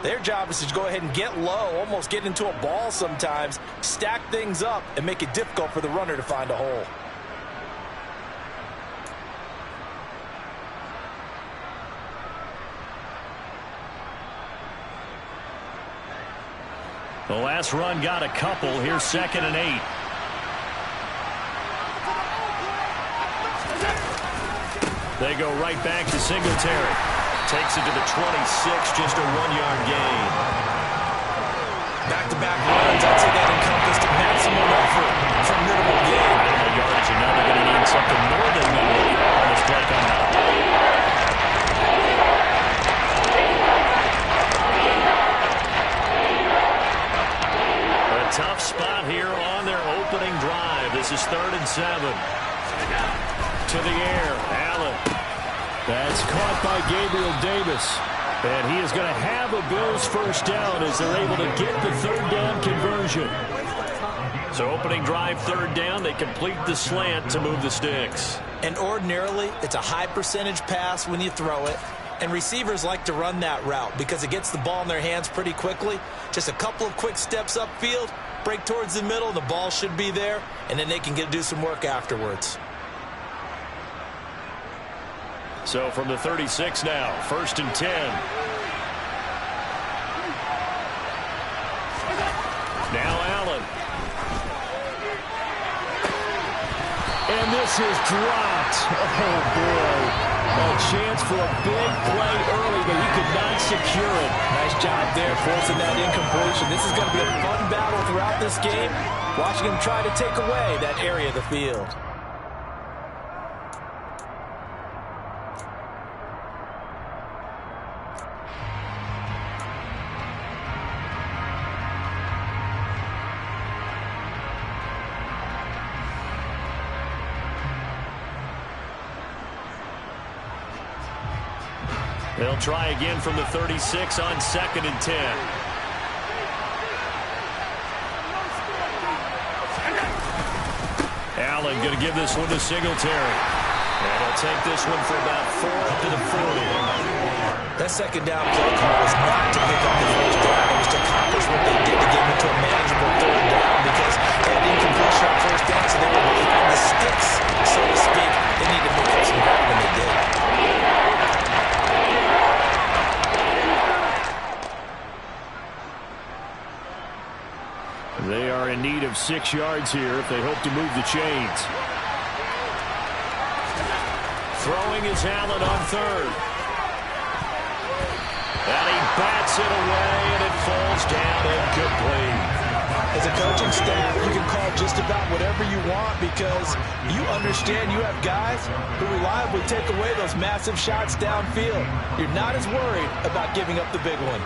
Their job is to go ahead and get low, almost get into a ball sometimes, stack things up, and make it difficult for the runner to find a hole. The last run got a couple. Here's 2nd and 8. They go right back to Singletary. Takes it to the 26, just a 1-yard gain. Back-to-back runs, I'd say that encompassed maximum effort for minimal gain. Minimal yardage, and now they're going to need something more than minimal on this play coming up. A tough spot here on their opening drive. This is 3rd and 7. To the air, Allen. That's caught by Gabriel Davis. And he is going to have a Bills first down as they're able to get the 3rd down conversion. So opening drive, 3rd down. They complete the slant to move the sticks. And ordinarily, it's a high percentage pass when you throw it. And receivers like to run that route because it gets the ball in their hands pretty quickly. Just a couple of quick steps upfield, break towards the middle, the ball should be there, and then they can do some work afterwards. So from the 36 now, 1st and 10. Now Allen. And this is dropped. Oh, boy. A chance for a big play early, but he could not secure it. Nice job there forcing that incompletion. This is going to be a fun battle throughout this game. Watching him try to take away that area of the field. They'll try again from the 36 on 2nd and 10. Allen going to give this one to Singletary. And he'll take this one for about 4 up to the 40. That 2nd down play call was not to pick up the first down. It was to accomplish what they did to get into a manageable 3rd down because they had incompletion on 1st down, so they were behind the sticks, so to speak. They needed to make up some ground when they did. They are in need of 6 yards here if they hope to move the chains. Throwing is Allen on 3rd. And he bats it away, and it falls down incomplete. As a coaching staff, you can call just about whatever you want because you understand you have guys who reliably take away those massive shots downfield. You're not as worried about giving up the big one.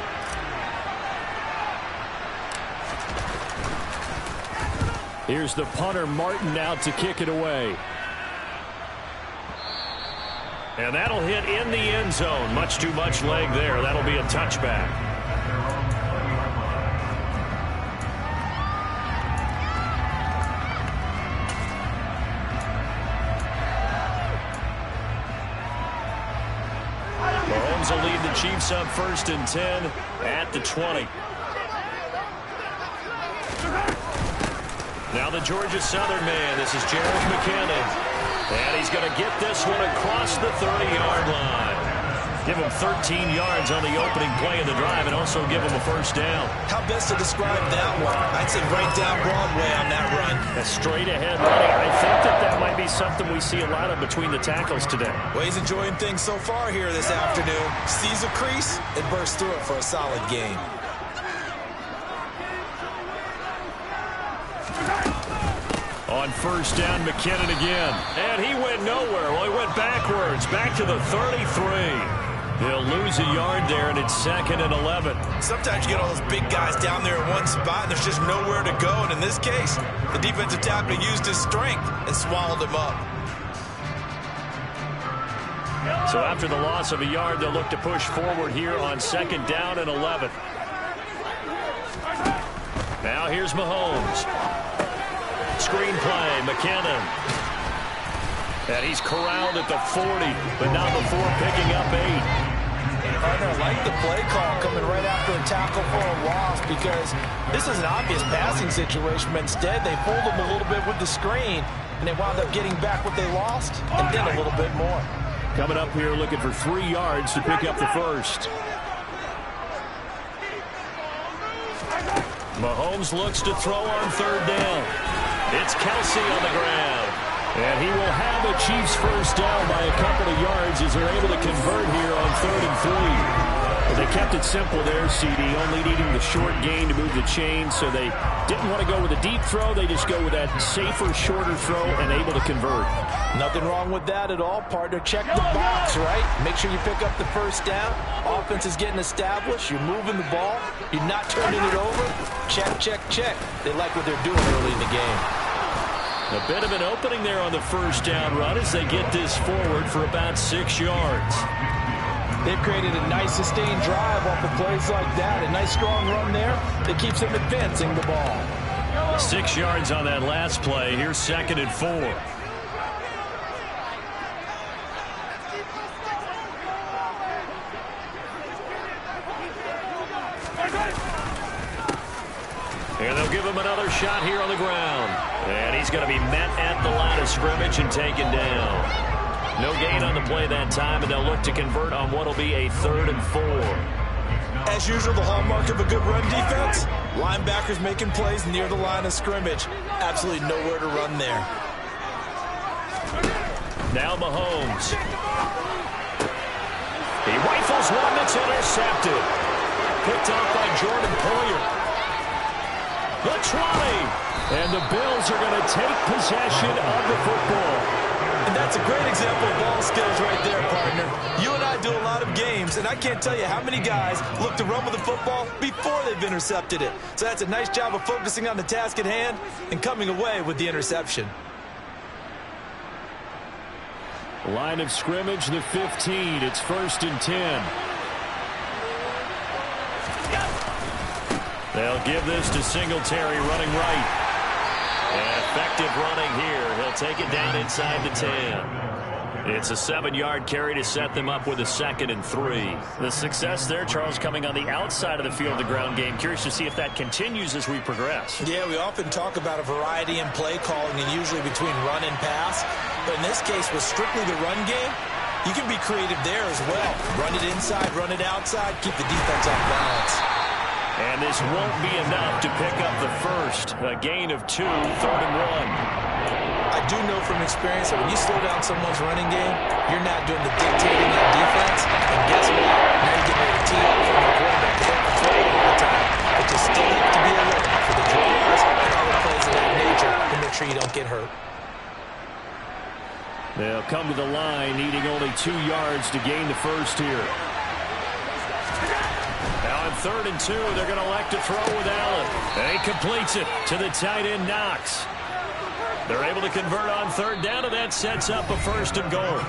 Here's the punter, Martin, out to kick it away. And that'll hit in the end zone. Much too much leg there. That'll be a touchback. Mahomes will lead the Chiefs up 1st and 10 at the 20. Now the Georgia Southern man. This is Jared McKinnon. And he's going to get this one across the 30-yard line. Give him 13 yards on the opening play of the drive and also give him a first down. How best to describe that one? I'd say right down Broadway on that run. A straight ahead running. I think that might be something we see a lot of between the tackles today. Well, he's enjoying things so far here this afternoon. Sees a crease and bursts through it for a solid gain. On first down, McKinnon again. And he went nowhere. Well, he went backwards, back to the 33. He'll lose a yard there, and it's 2nd and 11. Sometimes you get all those big guys down there in one spot, and there's just nowhere to go. And in this case, the defensive tackle used his strength and swallowed him up. So after the loss of a yard, they'll look to push forward here on 2nd down and 11. Now here's Mahomes. Screen play, McKinnon. And he's corralled at the 40, but not before picking up 8. Partner, I like the play call coming right after a tackle for a loss because this is an obvious passing situation, but instead they fooled them a little bit with the screen, and they wound up getting back what they lost and then a little bit more. Coming up here looking for 3 yards to pick up the first. Mahomes looks to throw on 3rd down. It's Kelsey on the ground. And he will have a Chiefs first down by a couple of yards as they're able to convert here on 3rd and 3. They kept it simple there, CD, only needing the short gain to move the chain, so they didn't want to go with a deep throw. They just go with that safer, shorter throw and able to convert. Nothing wrong with that at all, partner. Check the box, right? Make sure you pick up the first down. Offense is getting established. You're moving the ball. You're not turning it over. Check, check, check. They like what they're doing early in the game. A bit of an opening there on the first down run as they get this forward for about 6 yards. They've created a nice sustained drive off of plays like that. A nice strong run there that keeps them advancing the ball. 6 yards on that last play. Here's 2nd and 4. And they'll give him another shot here on the ground. And he's going to be met at the line of scrimmage and taken down. No gain on the play that time, and they'll look to convert on what will be a 3rd and 4. As usual, the hallmark of a good run defense, linebackers making plays near the line of scrimmage. Absolutely nowhere to run there. Now Mahomes. He rifles one that's intercepted. Picked off by Jordan Poyer. The try. And the Bills are going to take possession of the football. And that's a great example of ball skills right there, partner. You and I do a lot of games, and I can't tell you how many guys look to run with the football before they've intercepted it. So that's a nice job of focusing on the task at hand and coming away with the interception. Line of scrimmage, the 15. It's 1st and 10. They'll give this to Singletary running right. And effective running here. He'll take it down inside the 10. It's a 7-yard carry to set them up with a 2nd and 3. The success there, Charles, coming on the outside of the field, the ground game. Curious to see if that continues as we progress. Yeah, we often talk about a variety in play calling and usually between run and pass. But in this case, with strictly the run game, you can be creative there as well. Run it inside, run it outside, keep the defense off balance. And this won't be enough to pick up the first. A gain of 2, 3rd and 1. I do know from experience that when you slow down someone's running game, you're not doing the dictating on defense. And guess what? Now you get ready to tee up from the quarterback. They don't control it all the time. But you still have to be alert for the draws and other plays of that nature to make sure you don't get hurt. They'll come to the line, needing only 2 yards to gain the first here. Now on 3rd and 2, they're going to elect to throw with Allen. And he completes it to the tight end, Knox. They're able to convert on 3rd down, and that sets up a 1st and goal.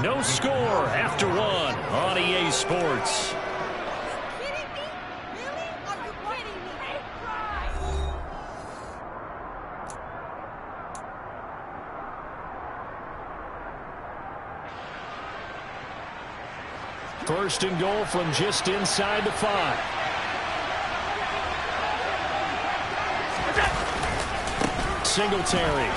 No score after 1 on EA Sports. First and goal from just inside the 5. Singletary.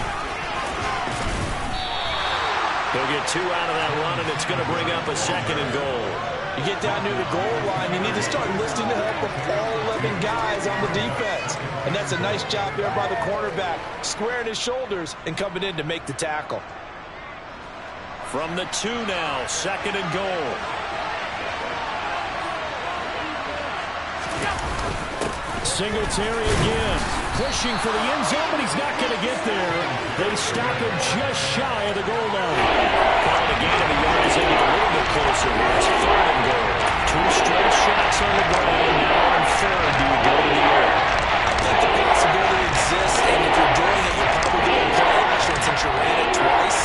He'll get 2 out of that run, and it's going to bring up a 2nd and goal. You get down near the goal line, you need to start enlisting the help of all 11 guys on the defense. And that's a nice job there by the cornerback, squaring his shoulders and coming in to make the tackle. From the 2 now, 2nd and goal. Singletary again, pushing for the end zone, but he's not going to get there. They stop him just shy of the goal line. Call it a gain of a yard as they get a little bit closer. It's 3rd and goal. 2 straight shots on the ground. Now on 3rd, do you go to the air? I think the possibility exists, and if you're doing it, you're probably doing play action since you ran it twice.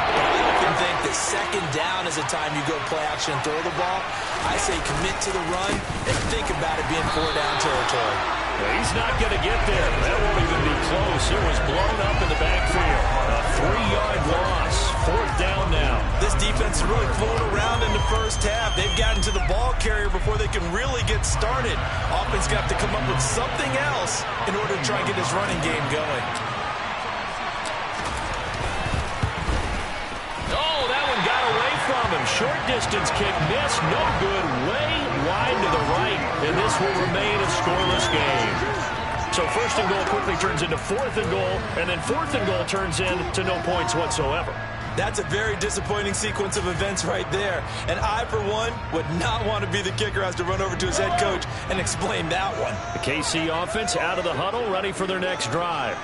But I often think that 2nd down is a time you go play action and throw the ball. I say commit to the run and think about it being 4-down territory. Well, he's not going to get there. That won't even be close. It was blown up in the backfield. A 3-yard loss. 4th down now. This defense is really flown around in the first half. They've gotten to the ball carrier before they can really get started. Offense got to come up with something else in order to try and get this running game going. Oh, that one got away from him. Short distance kick missed. No good. Way wide to the right. And this will remain a scoreless game. So 1st and goal quickly turns into 4th and goal, and then 4th and goal turns into no points whatsoever. That's a very disappointing sequence of events right there. And I, for one, would not want to be the kicker who has to run over to his head coach and explain that one. The KC offense out of the huddle, ready for their next drive.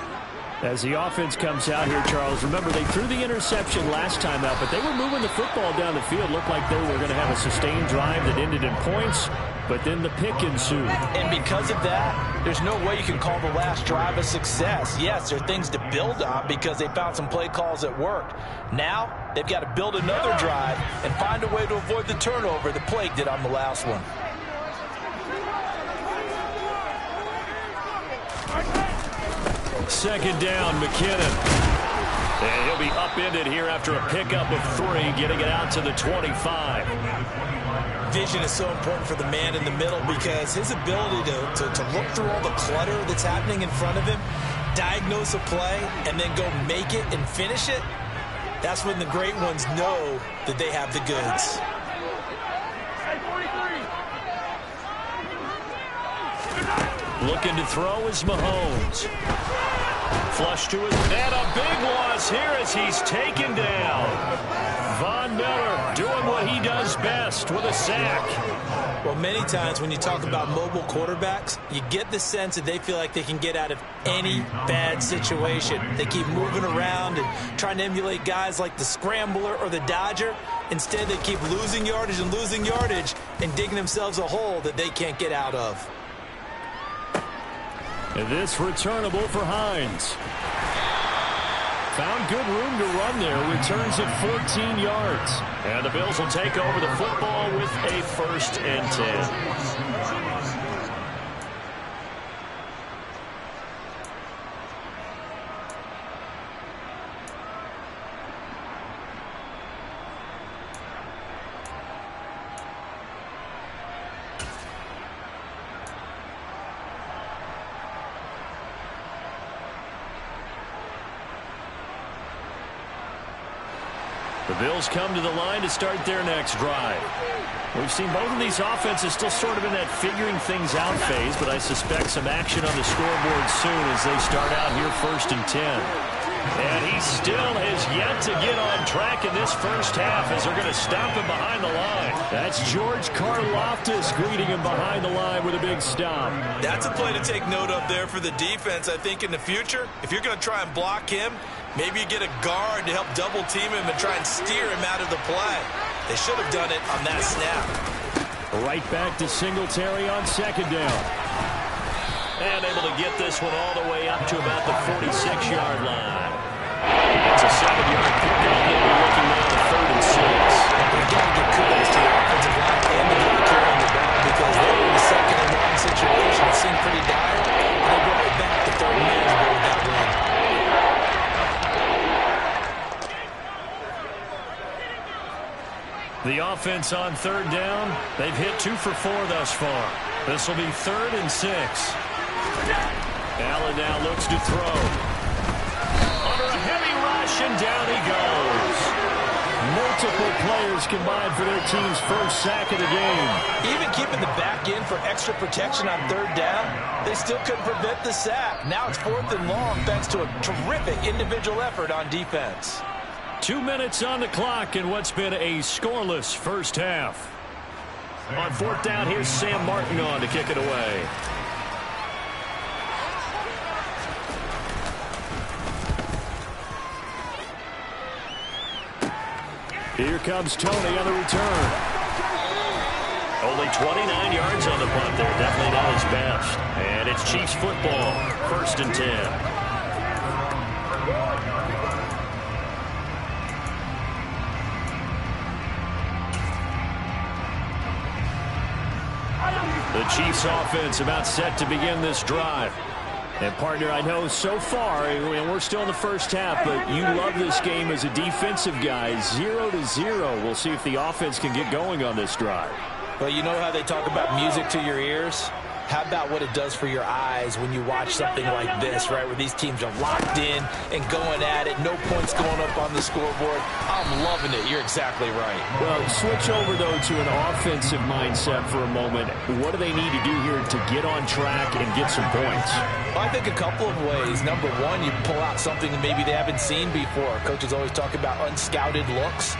As the offense comes out here, Charles, remember they threw the interception last time out, but they were moving the football down the field. Looked like they were going to have a sustained drive that ended in points, but then the pick ensued. And because of that, there's no way you can call the last drive a success. Yes, there are things to build on because they found some play calls that worked. Now, they've got to build another drive and find a way to avoid the turnover the Plague did on the last one. Second down, McKinnon. And he'll be upended here after a pickup of 3, getting it out to the 25. Vision is so important for the man in the middle because his ability to look through all the clutter that's happening in front of him, diagnose a play, and then go make it and finish it, that's when the great ones know that they have the goods. Looking to throw is Mahomes. Flush to his, and a big loss here as he's taken down. Von Miller doing what he does best with a sack. Well, many times when you talk about mobile quarterbacks, you get the sense that they feel like they can get out of any bad situation. They keep moving around and trying to emulate guys like the Scrambler or the Dodger. Instead, they keep losing yardage and digging themselves a hole that they can't get out of. And this returnable for Hines. Found good room to run there. Returns at 14 yards. And the Bills will take over the football with a 1st and 10. The Bills come to the line to start their next drive. We've seen both of these offenses still sort of in that figuring things out phase, but I suspect some action on the scoreboard soon as they start out here 1st and 10. And he still has yet to get on track in this first half as they're going to stop him behind the line. That's George Karlaftis greeting him behind the line with a big stop. That's a play to take note of there for the defense. I think in the future, if you're going to try and block him, maybe you get a guard to help double team him and try and steer him out of the play. They should have done it on that snap. Right back to Singletary on 2nd down. And able to get this one all the way up to about the 46-yard line. It's a 7-yard pickup. They'll be looking now at 3rd and 6. You've got to give kudos to the offensive line and the guy carrying the ball because they were in a 2nd and 1 situation. It seemed pretty dire. They brought it back to 3rd and manageable with that run. The offense on 3rd down. They've hit 2 for 4 thus far. This will be 3rd and 6. Allen now looks to throw. Under a heavy rush, and down he goes. Multiple players combined for their team's first sack of the game. Even keeping the back end for extra protection on 3rd down, they still couldn't prevent the sack. Now it's 4th and long thanks to a terrific individual effort on defense. 2 minutes on the clock in what's been a scoreless first half. On 4th down, here's Sam Martin on to kick it away. Here comes Tony on the return. Only 29 yards on the punt there. Definitely not his best. And it's Chiefs football. 1st and 10. The Chiefs offense about set to begin this drive. And, partner, I know so far, and we're still in the first half, but you love this game as a defensive guy. 0-0. We'll see if the offense can get going on this drive. Well, you know how they talk about music to your ears? How about what it does for your eyes when you watch something like this, right, where these teams are locked in and going at it, no points going up on the scoreboard? I'm loving it. You're exactly right. Well, switch over, though, to an offensive mindset for a moment. What do they need to do here to get on track and get some points? Well, I think a couple of ways. Number one, you pull out something that maybe they haven't seen before. Coaches always talk about unscouted looks.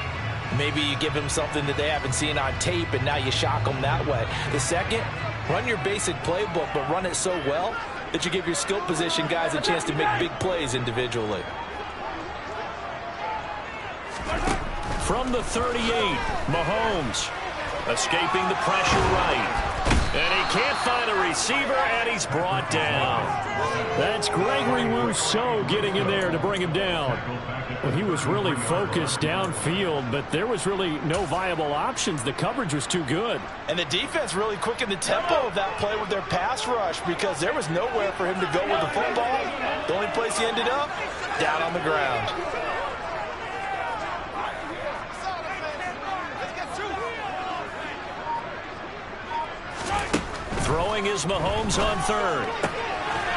Maybe you give them something that they haven't seen on tape, and now you shock them that way. The second, run your basic playbook, but run it so well that you give your skill position guys a chance to make big plays individually. From the 38, Mahomes escaping the pressure right. And he can't find a receiver, and he's brought down. That's Gregory Rousseau getting in there to bring him down. Well, he was really focused downfield, but there was really no viable options. The coverage was too good. And the defense really quickened the tempo of that play with their pass rush because there was nowhere for him to go with the football. The only place he ended up, down on the ground. Throwing is Mahomes on third.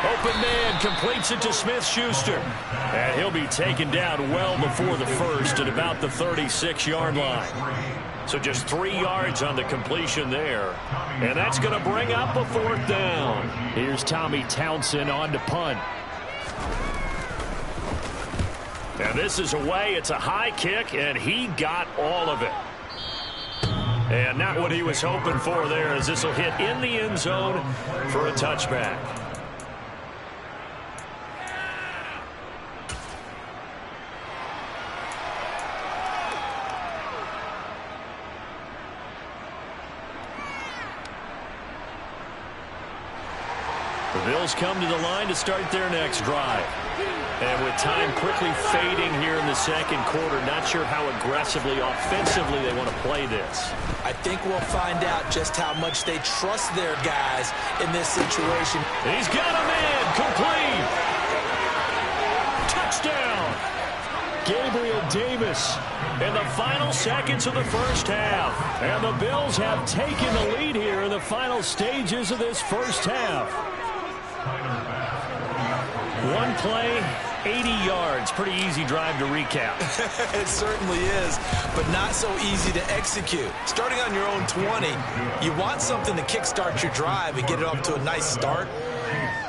Open man completes it to Smith-Schuster. And he'll be taken down well before the first at about the 36-yard line. So just 3 yards on the completion there. And that's going to bring up a fourth down. Here's Tommy Townsend on to punt. And this is away. It's a high kick, and he got all of it. And not what he was hoping for there, as this will hit in the end zone for a touchback. The Bills come to the line to start their next drive. And with time quickly fading here in the second quarter, not sure how aggressively, offensively they want to play this. I think we'll find out just how much they trust their guys in this situation. He's got a man, complete. Touchdown. Gabriel Davis in the final seconds of the first half. And the Bills have taken the lead here in the final stages of this first half. One play, 80 yards. Pretty easy drive to recap. It certainly is, but not so easy to execute. Starting on your own 20, you want something to kickstart your drive and get it off to a nice start.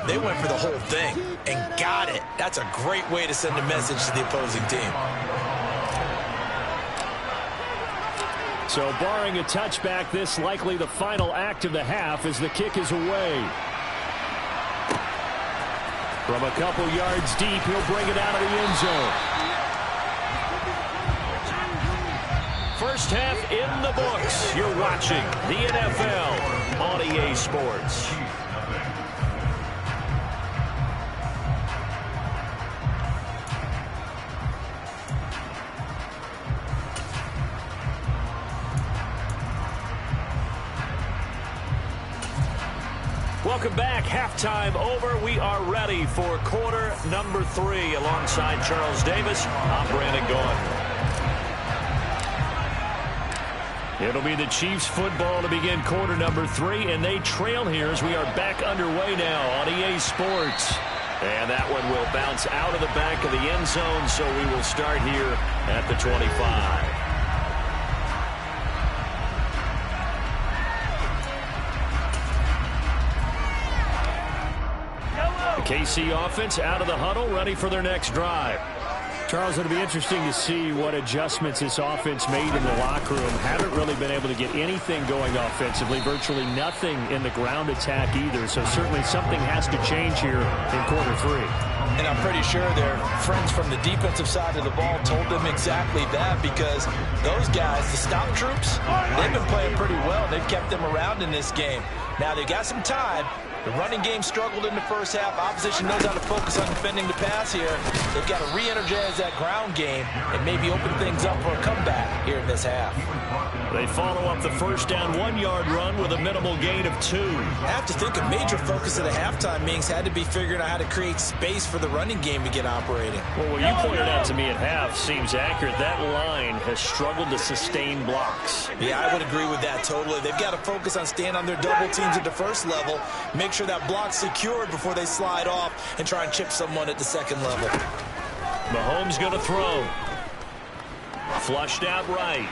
They went for the whole thing and got it. That's a great way to send a message to the opposing team. So barring a touchback, this likely the final act of the half as the kick is away. From a couple yards deep, he'll bring it out of the end zone. First half in the books. You're watching the NFL on EA Sports. Welcome back. Halftime over. We are ready for quarter number 3. Alongside Charles Davis, I'm Brandon Gaudin. It'll be the Chiefs football to begin quarter number 3, and they trail here as we are back underway now on EA Sports. And that one will bounce out of the back of the end zone, so we will start here at the 25. KC offense out of the huddle, ready for their next drive. Charles, it'll be interesting to see what adjustments this offense made in the locker room. Haven't really been able to get anything going offensively, virtually nothing in the ground attack either. So certainly something has to change here in quarter 3. And I'm pretty sure their friends from the defensive side of the ball told them exactly that, because those guys, the stop troops, they've been playing pretty well. They've kept them around in this game. Now they got some time, The running game struggled in the first half. Opposition knows how to focus on defending the pass here. They've got to re-energize that ground game and maybe open things up for a comeback here in this half. They follow up the first down 1-yard run with a minimal gain of 2. I have to think a major focus of the halftime meetings had to be figuring out how to create space for the running game to get operating. Well, what you pointed out to me at half seems accurate. That line has struggled to sustain blocks. Yeah, I would agree with that totally. They've got to focus on staying on their double teams at the first level, make sure that block's secured before they slide off and try and chip someone at the second level. Mahomes going to throw. Flushed out right.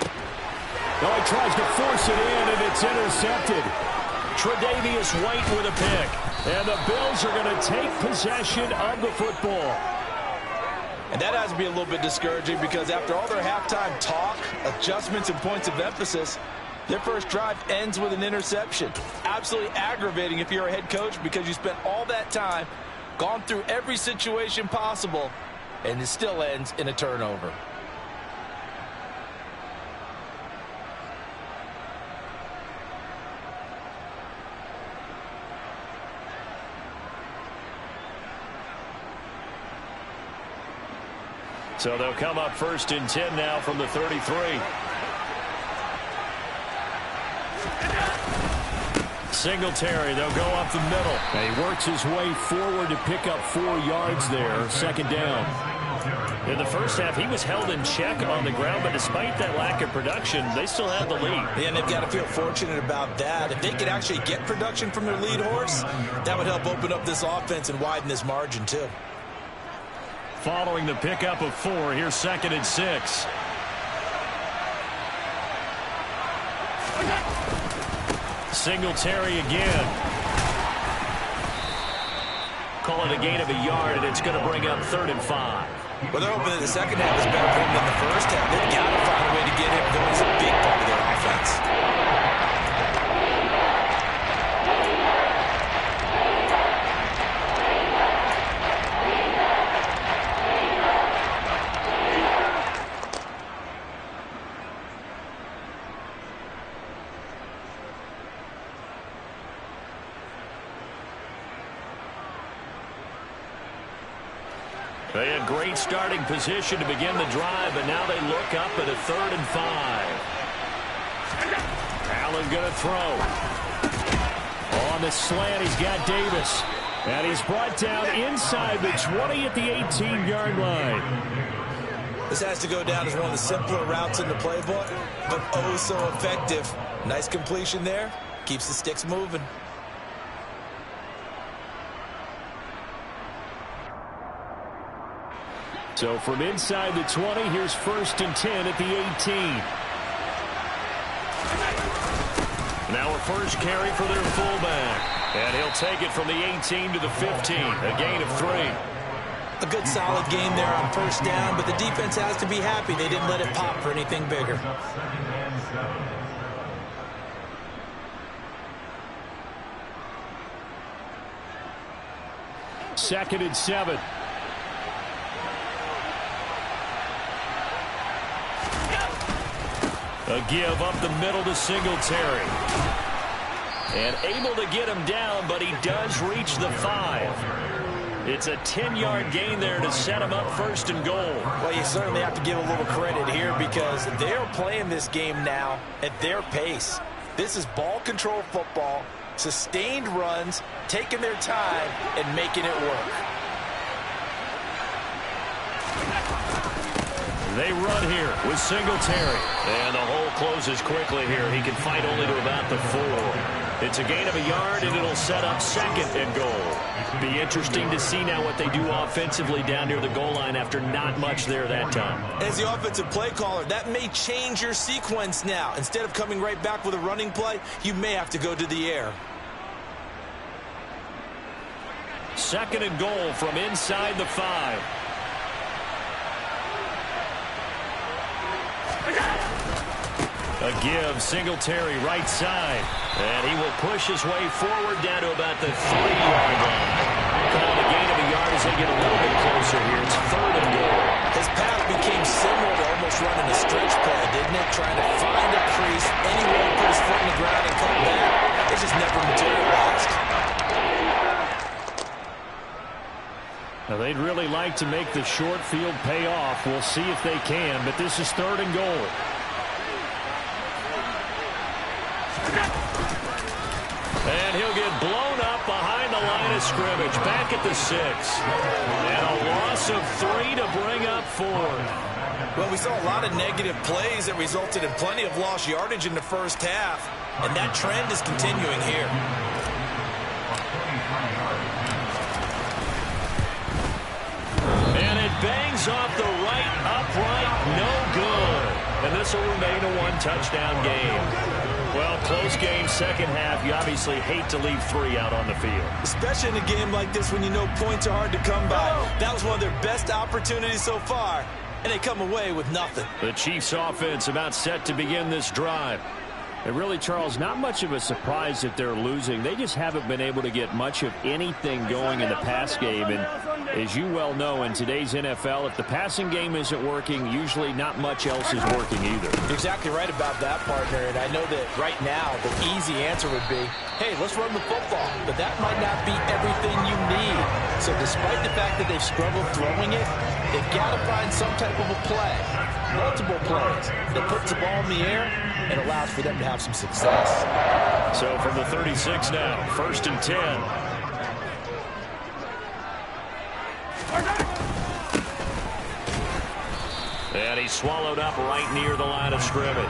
Oh, he tries to force it in, and it's intercepted. Tre'Davious White with a pick. And the Bills are going to take possession of the football. And that has to be a little bit discouraging because after all their halftime talk, adjustments, and points of emphasis, their first drive ends with an interception. Absolutely aggravating if you're a head coach because you spent all that time, gone through every situation possible, and it still ends in a turnover. So they'll come up 1st and 10 now from the 33. Singletary, they'll go up the middle. And he works his way forward to pick up 4 yards there. 2nd down. In the first half, he was held in check on the ground, but despite that lack of production, they still have the lead. Yeah, and they've got to feel fortunate about that. If they could actually get production from their lead horse, that would help open up this offense and widen this margin too. Following the pickup of 4, here's 2nd and 6. Singletary again. Call it a gain of a yard, and it's going to bring up 3rd and 5. Well, they're hoping that the second half is better for him than the first half. They've got to find a way to get him going. He's a big part of their offense. They had great starting position to begin the drive, but now they look up at a 3rd and 5. Allen going to throw. On the slant, he's got Davis. And he's brought down inside the 20 at the 18-yard line. This has to go down as one of the simpler routes in the playbook, but oh so effective. Nice completion there. Keeps the sticks moving. So from inside the 20, here's 1st and 10 at the 18. Now a first carry for their fullback. And he'll take it from the 18 to the 15. A gain of 3. A good solid game there on 1st down, but the defense has to be happy they didn't let it pop for anything bigger. Second and 7. A give up the middle to Singletary. And able to get him down, but he does reach the 5. It's a 10-yard gain there to set him up 1st and goal. Well, you certainly have to give a little credit here because they're playing this game now at their pace. This is ball control football, sustained runs, taking their time, and making it work. They run here with Singletary. And the hole closes quickly here. He can fight only to about the 4. It's a gain of a yard, and it'll set up 2nd and goal. Be interesting to see now what they do offensively down near the goal line after not much there that time. As the offensive play caller, that may change your sequence now. Instead of coming right back with a running play, you may have to go to the air. 2nd and goal from inside the 5. A give, Singletary right side. And he will push his way forward down to about the 3-yard line. Called a gain of a yard as they get a little bit closer here. It's 3rd and goal. His path became similar to almost running a stretch play, didn't it? Trying to find a crease, anywhere to put his foot in the ground and come back. It just never materialized. Now, they'd really like to make the short field pay off. We'll see if they can, but this is 3rd and goal. And he'll get blown up behind the line of scrimmage, back at the 6. And a loss of 3 to bring up 4. Well, we saw a lot of negative plays that resulted in plenty of lost yardage in the first half, and that trend is continuing here. And it bangs off the right upright, no good. And this will remain a 1-touchdown game. Well, close game, second half. You obviously hate to leave 3 out on the field. Especially in a game like this when you know points are hard to come by. That was one of their best opportunities so far, and they come away with nothing. The Chiefs offense about set to begin this drive. And really, Charles, not much of a surprise that they're losing. They just haven't been able to get much of anything going in the pass game. And as you well know, in today's NFL, if the passing game isn't working, usually not much else is working either. You're exactly right about that, partner. And I know that right now the easy answer would be, hey, let's run the football. But that might not be everything you need. So despite the fact that they've struggled throwing it, they've got to find some type of a play, multiple plays, that puts the ball in the air and allows for them to have some success. So from the 36 now, 1st and 10. And he's swallowed up right near the line of scrimmage.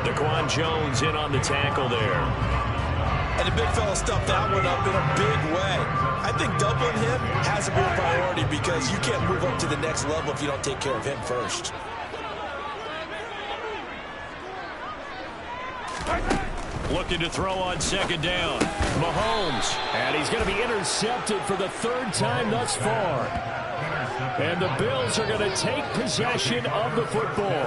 Daquan Jones in on the tackle there. And the big fella stuffed that one up in a big way. I think doubling him has to be a priority because you can't move up to the next level if you don't take care of him first. Looking to throw on 2nd down. Mahomes. And he's going to be intercepted for the 3rd time thus far. And the Bills are going to take possession of the football.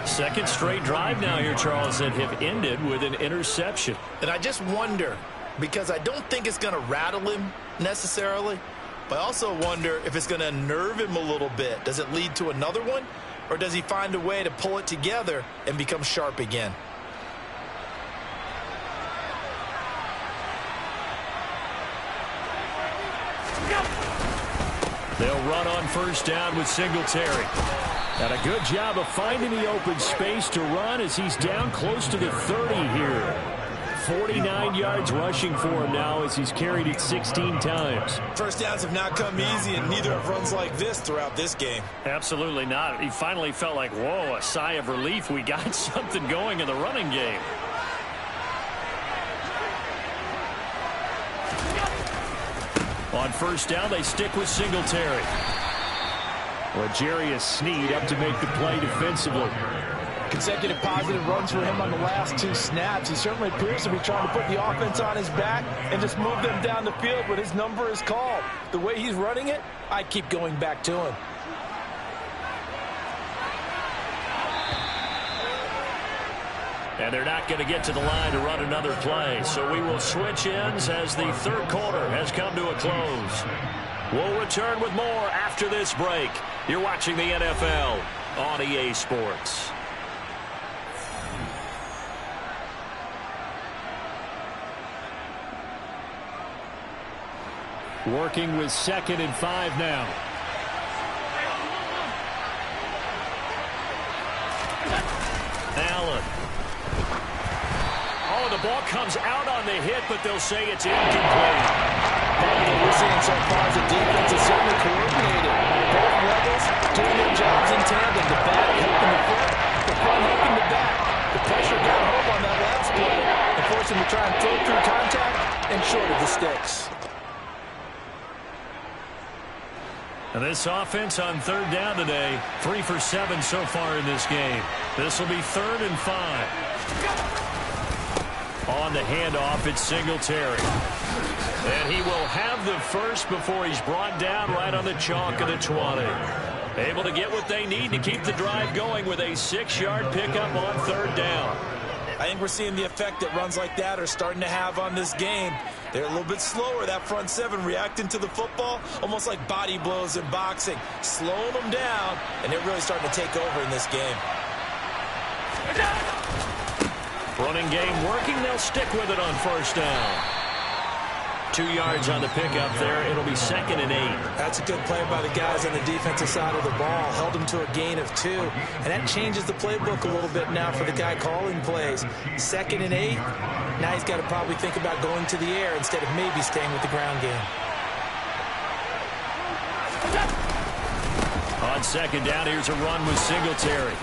2nd straight drive now here, Charles, that have ended with an interception. And I just wonder, because I don't think it's going to rattle him necessarily, but I also wonder if it's going to unnerve him a little bit. Does it lead to another one? Or does he find a way to pull it together and become sharp again? They'll run on 1st down with Singletary. And a good job of finding the open space to run as he's down close to the 30 here. 49 yards rushing for him now as he's carried it 16 times. First downs have not come easy, and neither have runs like this throughout this game. Absolutely not. He finally felt like, whoa, a sigh of relief. We got something going in the running game. On 1st down, they stick with Singletary. L'Jarius Sneed up to make the play defensively. Consecutive positive runs for him on the last 2 snaps. He certainly appears to be trying to put the offense on his back and just move them down the field when his number is called. The way he's running it, I keep going back to him. And they're not going to get to the line to run another play. So we will switch ends as the 3rd quarter has come to a close. We'll return with more after this break. You're watching the NFL on EA Sports. Working with 2nd and 5 now. Allen. Oh, the ball comes out on the hit, but they'll say it's incomplete. What we're seeing so far is the defense is certainly coordinated. Both levels doing their jobs in tandem. The back helping the front, the front helping the back. The pressure got home on that last play and forced him to try and throw through contact and short of the sticks. And this offense on 3rd down today, 3 for 7 so far in this game. This will be 3rd and 5. On the handoff, it's Singletary. And he will have the first before he's brought down right on the chalk of the 20. Able to get what they need to keep the drive going with a 6-yard pickup on 3rd down. I think we're seeing the effect that runs like that are starting to have on this game. They're a little bit slower, that front 7, reacting to the football, almost like body blows in boxing, slowing them down, and they're really starting to take over in this game. Running game working, they'll stick with it on 1st down. 2 yards on the pickup there. It'll be 2nd and 8. That's a good play by the guys on the defensive side of the ball. Held them to a gain of 2. And that changes the playbook a little bit now for the guy calling plays. 2nd and 8. Now he's got to probably think about going to the air instead of maybe staying with the ground game. On 2nd down, here's a run with Singletary.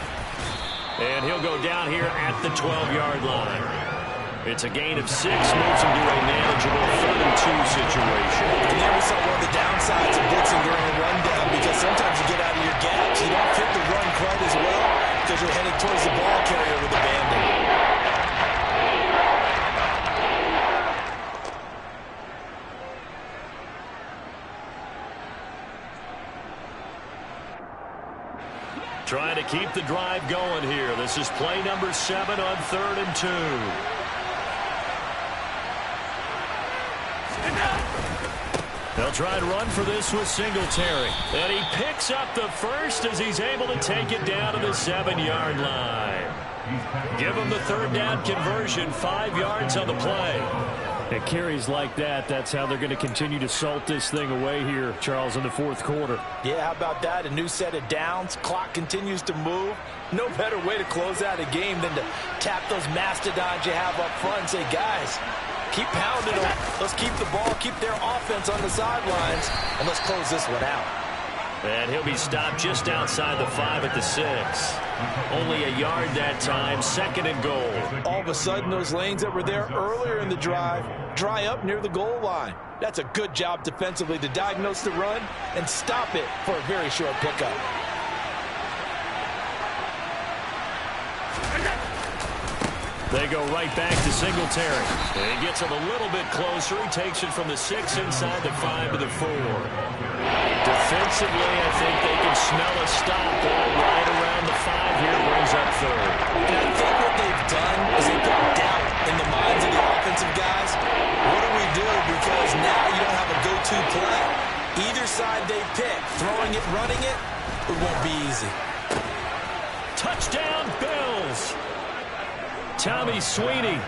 And he'll go down here at the 12-yard line. It's a gain of 6, moves him to a manageable 3rd and 2 situation. And there we saw one of the downsides of blitzing during a rundown, because sometimes you get out of your gaps. You don't fit the run quite as well because you're headed towards the ball carrier with the bandit. Trying to keep the drive going here. This is play number 7 on 3rd and 2. They'll try to run for this with Singletary. And he picks up the first as he's able to take it down to the 7-yard line. Give him the 3rd down conversion, 5 yards on the play. At carries like that, that's how they're going to continue to salt this thing away here, Charles, in the 4th quarter. Yeah, how about that? A new set of downs. Clock continues to move. No better way to close out a game than to tap those mastodons you have up front and say, guys, keep pounding them. Let's keep the ball, keep their offense on the sidelines, and let's close this one out. And he'll be stopped just outside the 5 at the 6. Only a yard that time, 2nd and goal. All of a sudden, those lanes that were there earlier in the drive dry up near the goal line. That's a good job defensively to diagnose the run and stop it for a very short pickup. They go right back to Singletary. And he gets him a little bit closer. He takes it from the 6 inside the 5 to the 4. Defensively, I think they can smell a stop ball right around the 5 here. Brings up 3rd. And I think what they've done is they put doubt in the minds of the offensive guys. What do we do? Because now you don't have a go-to play. Either side they pick, throwing it, running it, it won't be easy. Touchdown, Bills. Tommy Sweeney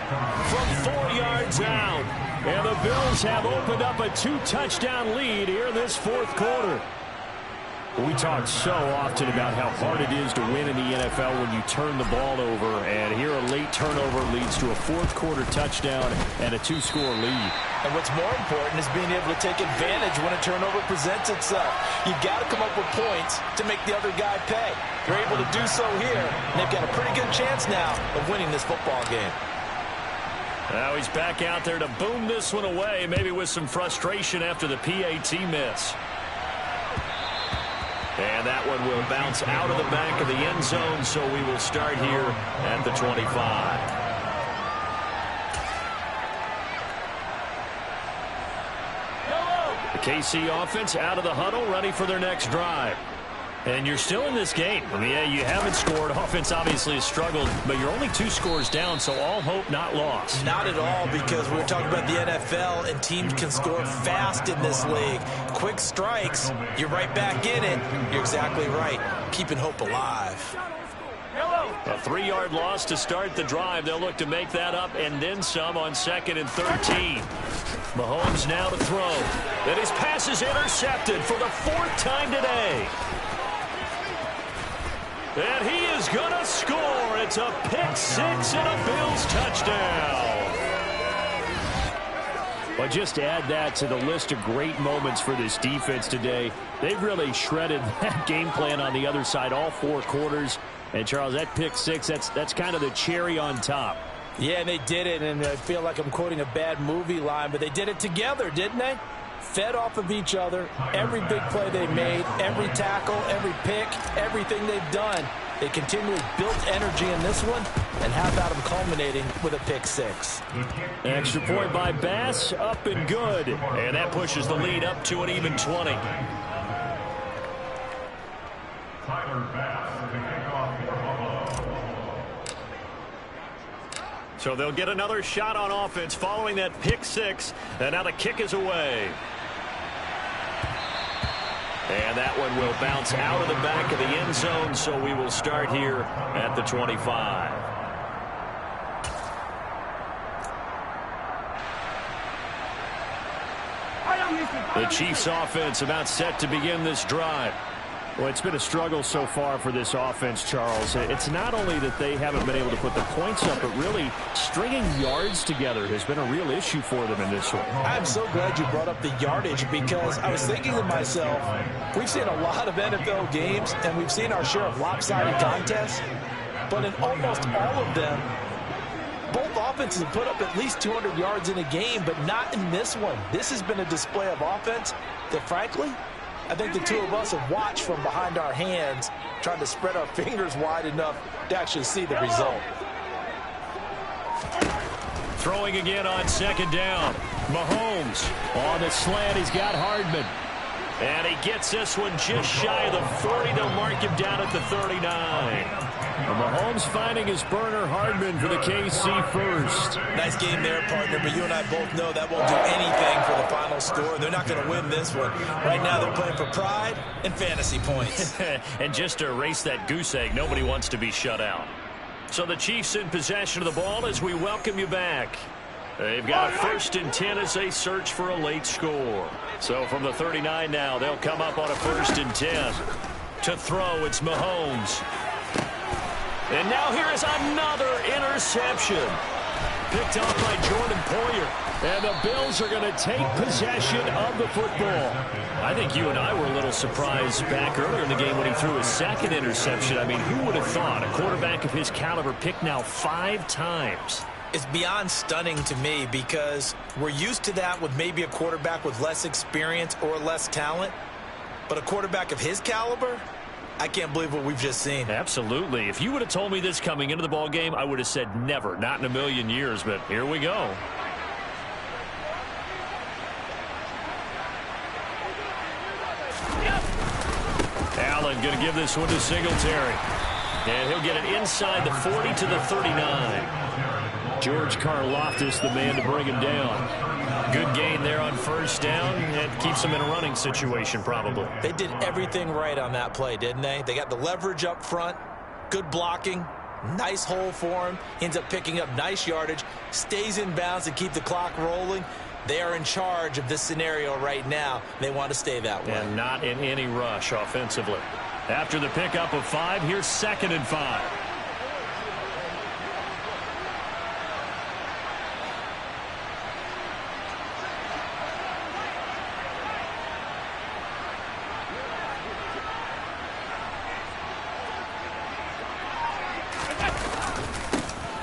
from 4 yards out. And the Bills have opened up a 2-touchdown lead here in this 4th quarter. We talk so often about how hard it is to win in the NFL when you turn the ball over. And here a late turnover leads to a 4th quarter touchdown and a 2-score lead. And what's more important is being able to take advantage when a turnover presents itself. You've got to come up with points to make the other guy pay. They're able to do so here, and they've got a pretty good chance now of winning this football game. Now he's back out there to boom this one away, maybe with some frustration after the PAT miss. And that one will bounce out of the back of the end zone, so we will start here at the 25. The KC offense out of the huddle, ready for their next drive. And you're still in this game. I mean, yeah, you haven't scored. Offense obviously has struggled, but you're only 2 scores down, so all hope not lost. Not at all, because we're talking about the NFL, and teams can score fast in this league. Quick strikes, you're right back in it. You're exactly right. Keeping hope alive. A 3-yard loss to start the drive. They'll look to make that up and then some on 2nd and 13. Mahomes now to throw. And his pass is intercepted for the 4th time today. And he is going to score. It's a pick 6 and a Bills touchdown. Well, just to add that to the list of great moments for this defense today. They've really shredded that game plan on the other side all 4 quarters. And, Charles, that pick 6, that's kind of the cherry on top. Yeah, and they did it, and I feel like I'm quoting a bad movie line, but they did it together, didn't they? Fed off of each other, every big play they made, every tackle, every pick, everything they've done. They continually built energy in this one, and how about them culminating with a pick 6? Extra point by Bass, up and good. And that pushes the lead up to an even 20. So they'll get another shot on offense following that pick 6, and now the kick is away. And that one will bounce out of the back of the end zone, so we will start here at the 25. The Chiefs offense about set to begin this drive. Well, it's been a struggle so far for this offense, Charles. It's not only that they haven't been able to put the points up, but really stringing yards together has been a real issue for them in this one. I'm so glad you brought up the yardage, because I was thinking to myself, we've seen a lot of NFL games, and we've seen our share of lopsided contests, but in almost all of them, both offenses have put up at least 200 yards in a game, but not in this one. This has been a display of offense that, frankly, I think the two of us have watched from behind our hands, trying to spread our fingers wide enough to actually see the result. Throwing again on second down. Mahomes on the slant. He's got Hardman. And he gets this one just shy of the 40. They'll mark him down at the 39. Mahomes finding his burner, Hardman, for the KC first. Nice game there, partner, but you and I both know that won't do anything for the final score. They're not going to win this one. Right now they're playing for pride and fantasy points. And just to erase that goose egg, nobody wants to be shut out. So the Chiefs in possession of the ball as we welcome you back. They've got 1st and 10 as they search for a late score. So from the 39 now, they'll come up on a 1st and 10. To throw, it's Mahomes. And now here is another interception. Picked off by Jordan Poyer. And the Bills are going to take possession of the football. I think you and I were a little surprised back earlier in the game when he threw his 2nd interception. I mean, who would have thought a quarterback of his caliber picked now 5 times? It's beyond stunning to me, because we're used to that with maybe a quarterback with less experience or less talent. But a quarterback of his caliber, I can't believe what we've just seen. Absolutely. If you would have told me this coming into the ball game, I would have said never, not in a million years, but here we go. Allen going to give this one to Singletary. And he'll get it inside the 40 to the 39. George Karlaftis, the man to bring him down. Good gain there on 1st down. It keeps them in a running situation, probably. They did everything right on that play, didn't they? They got the leverage up front, good blocking, nice hole for him. He ends up picking up nice yardage, stays in bounds to keep the clock rolling. They are in charge of this scenario right now. They want to stay that way. And not in any rush offensively. After the pickup of 5, here's 2nd and 5.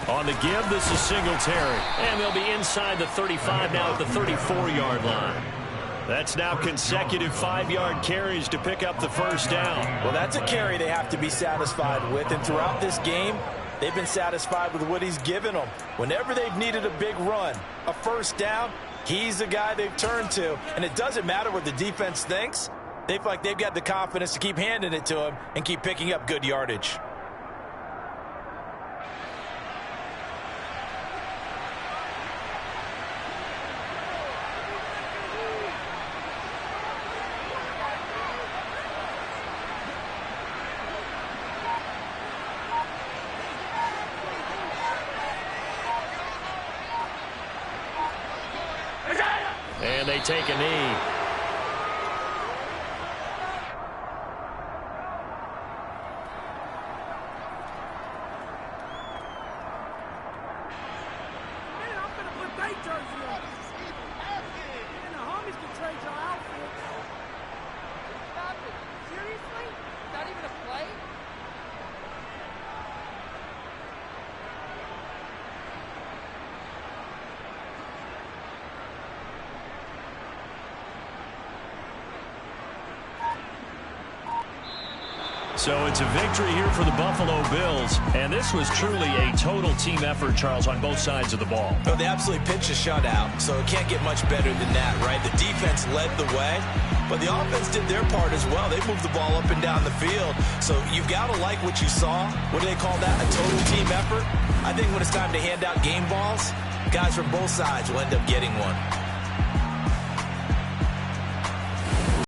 On the give, this is Singletary. And they'll be inside the 35 now at the 34-yard line. That's now consecutive 5-yard carries to pick up the 1st down. Well, that's a carry they have to be satisfied with. And throughout this game, they've been satisfied with what he's given them. Whenever they've needed a big run, a 1st down, he's the guy they've turned to. And it doesn't matter what the defense thinks. They feel like they've got the confidence to keep handing it to him and keep picking up good yardage. And they take a knee. So it's a victory here for the Buffalo Bills. And this was truly a total team effort, Charles, on both sides of the ball. Oh, they absolutely pitched a shutout, so it can't get much better than that, right? The defense led the way, but the offense did their part as well. They moved the ball up and down the field. So you've got to like what you saw. What do they call that? A total team effort? I think when it's time to hand out game balls, guys from both sides will end up getting one.